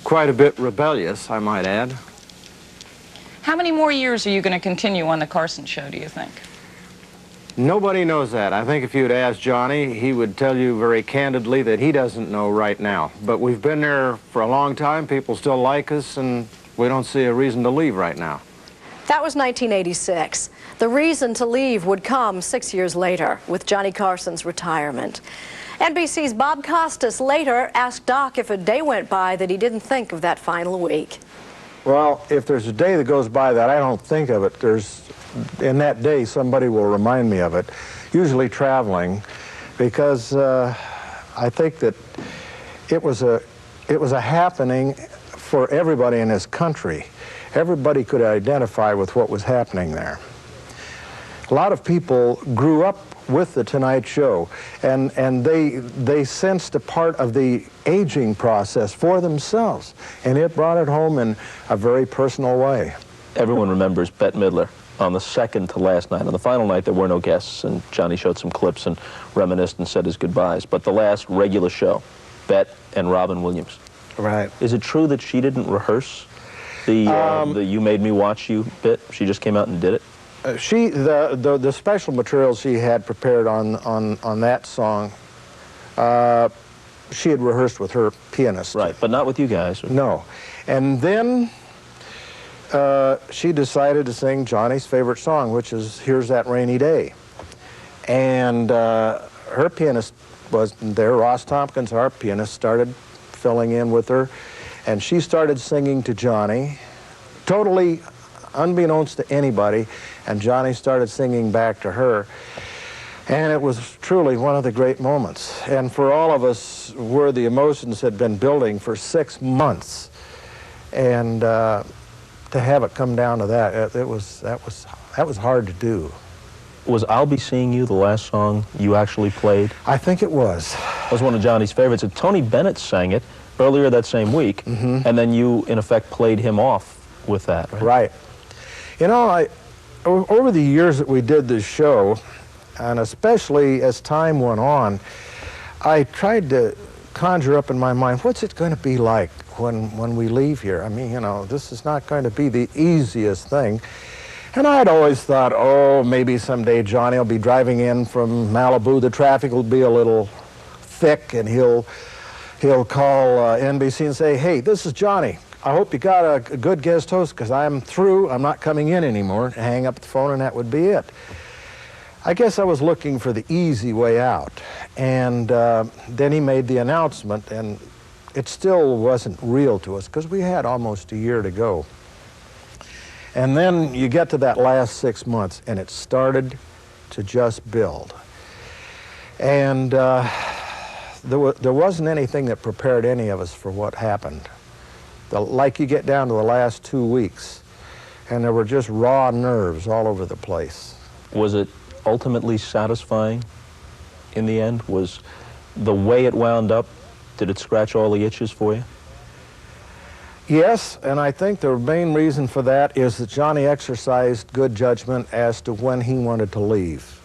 Quite a bit rebellious, I might add. How many more years are you going to continue on the Carson show, do you think? Nobody knows that. I think if you'd ask Johnny, he would tell you very candidly that he doesn't know right now. But we've been there for a long time. People still like us, and we don't see a reason to leave right now. That was 1986. The reason to leave would come 6 years later with Johnny Carson's retirement. NBC's Bob Costas later asked Doc if a day went by that he didn't think of that final week. Well, if there's a day that goes by that I don't think of it, in that day somebody will remind me of it, usually traveling, because I think that it was a happening for everybody in this country. Everybody could identify with what was happening there. A lot of people grew up with The Tonight Show, and they sensed a part of the aging process for themselves, and it brought it home in a very personal way. Everyone remembers Bette Midler on the second to last night. On the final night, there were no guests, and Johnny showed some clips and reminisced and said his goodbyes. But the last regular show, Bette and Robin Williams. Right. Is it true that she didn't rehearse the You Made Me Watch You bit? She just came out and did it? The special materials she had prepared on that song, she had rehearsed with her pianist. Right, but not with you guys. No. And then she decided to sing Johnny's favorite song, which is Here's That Rainy Day. And her pianist wasn't there. Ross Tompkins, our pianist, started filling in with her. And she started singing to Johnny, totally unbeknownst to anybody, and Johnny started singing back to her. And it was truly one of the great moments. And for all of us, where the emotions had been building for 6 months, and to have it come down to that, that was hard to do. Was I'll Be Seeing You the last song you actually played? I think it was. It was one of Johnny's favorites. And Tony Bennett sang it earlier that same week, and then you, in effect, played him off with that, right? Right. You know, over the years that we did this show, and especially as time went on, I tried to conjure up in my mind, what's it going to be like when we leave here? I mean, you know, this is not going to be the easiest thing. And I'd always thought, oh, maybe someday Johnny will be driving in from Malibu, the traffic will be a little thick, and he'll call NBC and say, hey, this is Johnny. I hope you got a good guest host, because I'm through, I'm not coming in anymore. Hang up the phone and that would be it. I guess I was looking for the easy way out. And then he made the announcement, and it still wasn't real to us, because we had almost a year to go. And then you get to that last 6 months, and it started to just build. And there wasn't anything that prepared any of us for what happened. Like you get down to the last 2 weeks, and there were just raw nerves all over the place. Was it ultimately satisfying in the end? Was the way it wound up, did it scratch all the itches for you? Yes, and I think the main reason for that is that Johnny exercised good judgment as to when he wanted to leave.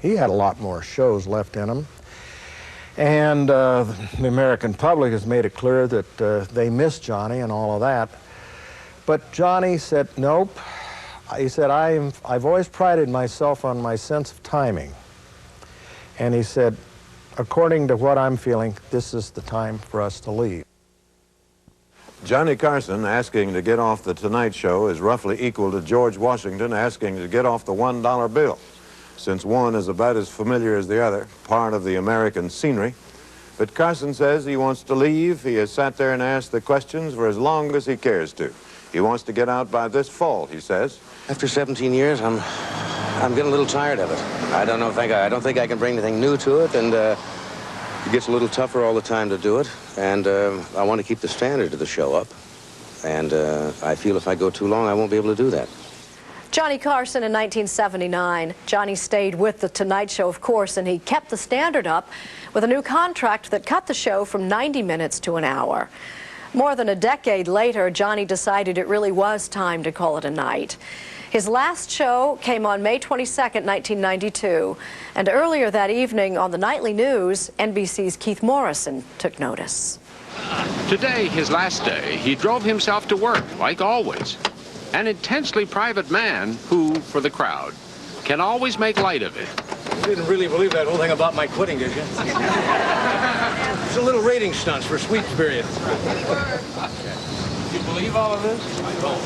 He had a lot more shows left in him. And the American public has made it clear that they miss Johnny and all of that. But Johnny said, nope. He said, I've always prided myself on my sense of timing. And he said, according to what I'm feeling, this is the time for us to leave. Johnny Carson asking to get off the Tonight Show is roughly equal to George Washington asking to get off the $1 bill, since one is about as familiar as the other, part of the American scenery. But Carson says he wants to leave. He has sat there and asked the questions for as long as he cares to. He wants to get out by this fall, he says. After 17 years, I'm getting a little tired of it. I don't think I can bring anything new to it, and it gets a little tougher all the time to do it. And I want to keep the standard of the show up. And I feel if I go too long, I won't be able to do that. Johnny Carson in 1979. Johnny stayed with The Tonight Show, of course, and he kept the standard up with a new contract that cut the show from 90 minutes to an hour. More than a decade later, Johnny decided it really was time to call it a night. His last show came on May 22nd, 1992, and earlier that evening on the nightly news, NBC's Keith Morrison took notice. Today, his last day, he drove himself to work, like always. An intensely private man who, for the crowd, can always make light of it. You didn't really believe that whole thing about my quitting, did you? It's a little rating stunts for sweet period. You believe all of this? I don't.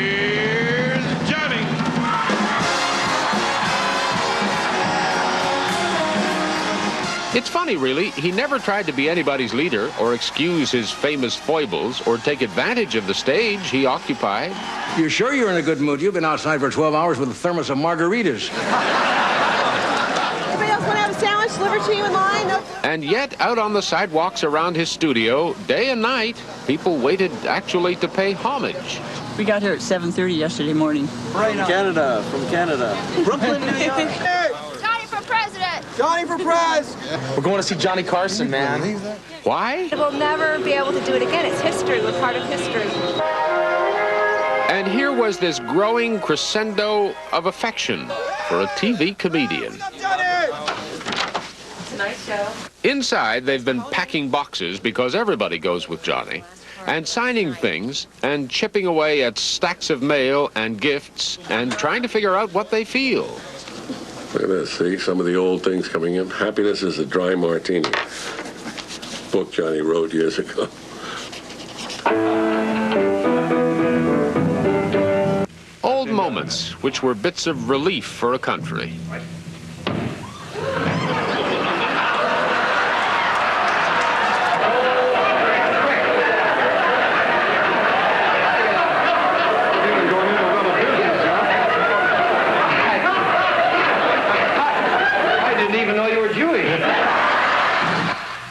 Here's Johnny. It's funny, really. He never tried to be anybody's leader or excuse his famous foibles or take advantage of the stage he occupied. You're sure you're in a good mood? You've been outside for 12 hours with a thermos of margaritas. Anybody else want to have a sandwich delivered to you in line? No. And yet, out on the sidewalks around his studio, day and night, people waited actually to pay homage. We got here at 7:30 yesterday morning. Right on. Canada, from Canada. Brooklyn, New York. Johnny for president! Johnny for press! We're going to see Johnny Carson, man. Why? We'll never be able to do it again. It's history. We're part of history. And here was this growing crescendo of affection for a TV comedian. It's a nice show. Inside, they've been packing boxes because everybody goes with Johnny, and signing things and chipping away at stacks of mail and gifts and trying to figure out what they feel. Look at this, see some of the old things coming in. Happiness is a dry martini. Book Johnny wrote years ago. Old moments, which were bits of relief for a country.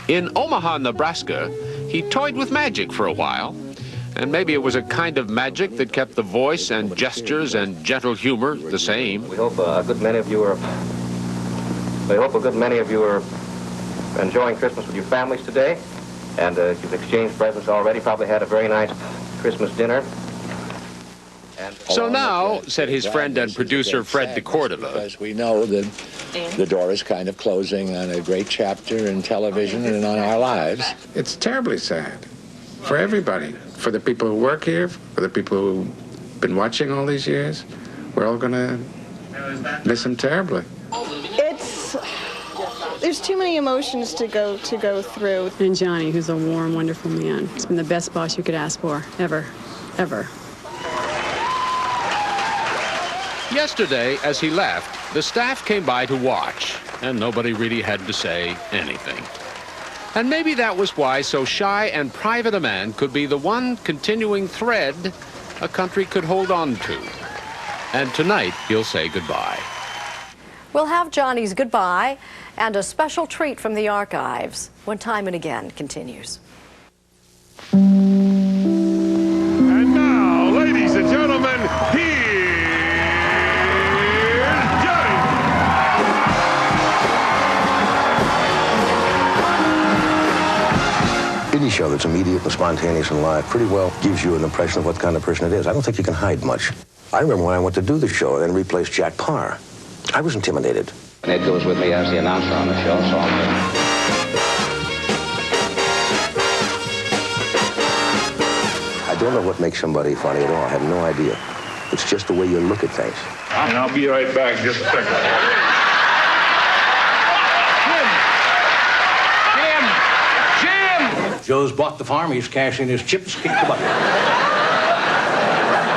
In Omaha, Nebraska, he toyed with magic for a while. And maybe it was a kind of magic that kept the voice and gestures and gentle humor the same. We hope a good many of you are enjoying Christmas with your families today. And if you've exchanged presents already, probably had a very nice Christmas dinner. So now, said his friend and producer Fred DeCordova, because we know that the door is kind of closing on a great chapter in television and on our lives. It's terribly sad for everybody, for the people who work here, for the people who've been watching all these years. We're all going to miss him terribly. There's too many emotions to go through. And Johnny, who's a warm, wonderful man. He's been the best boss you could ask for, ever, ever. Yesterday, as he left, the staff came by to watch, and nobody really had to say anything. And maybe that was why so shy and private a man could be the one continuing thread a country could hold on to. And tonight, he'll say goodbye. We'll have Johnny's goodbye and a special treat from the archives when Time and Again continues. And now, ladies and gentlemen, here's Johnny. Any show that's immediate and spontaneous and live pretty well gives you an impression of what kind of person it is. I don't think you can hide much. I remember when I went to do the show and replaced Jack Parr. I was intimidated. Ed goes with me as the announcer on the show, so I don't know what makes somebody funny at all. I have no idea. It's just the way you look at things. And I'll be right back in just a second. Jim! Joe's bought the farm. He's cashing his chips. Kick the bucket.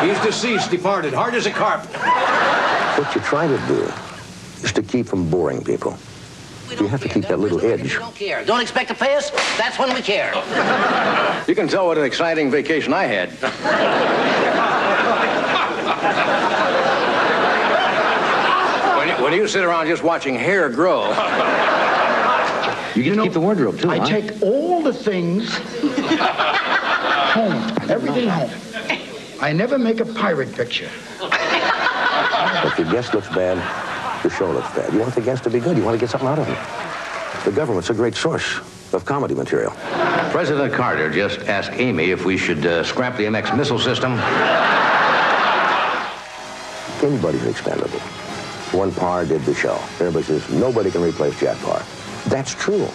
He's deceased, departed, hard as a carp. What you try to do is to keep from boring people. You have to keep that little edge. Don't care. Don't expect to pay us. That's when we care. You can tell what an exciting vacation I had. when you sit around just watching hair grow. You get to keep the wardrobe, too, I take all the things home, everything home. I never make a pirate picture. If the guest looks bad, the show looks bad. You want the guest to be good. You want to get something out of them. The government's a great source of comedy material. President Carter just asked Amy if we should scrap the MX missile system. Anybody's expendable. when Parr did the show. Everybody says, nobody can replace Jack Parr. That's true.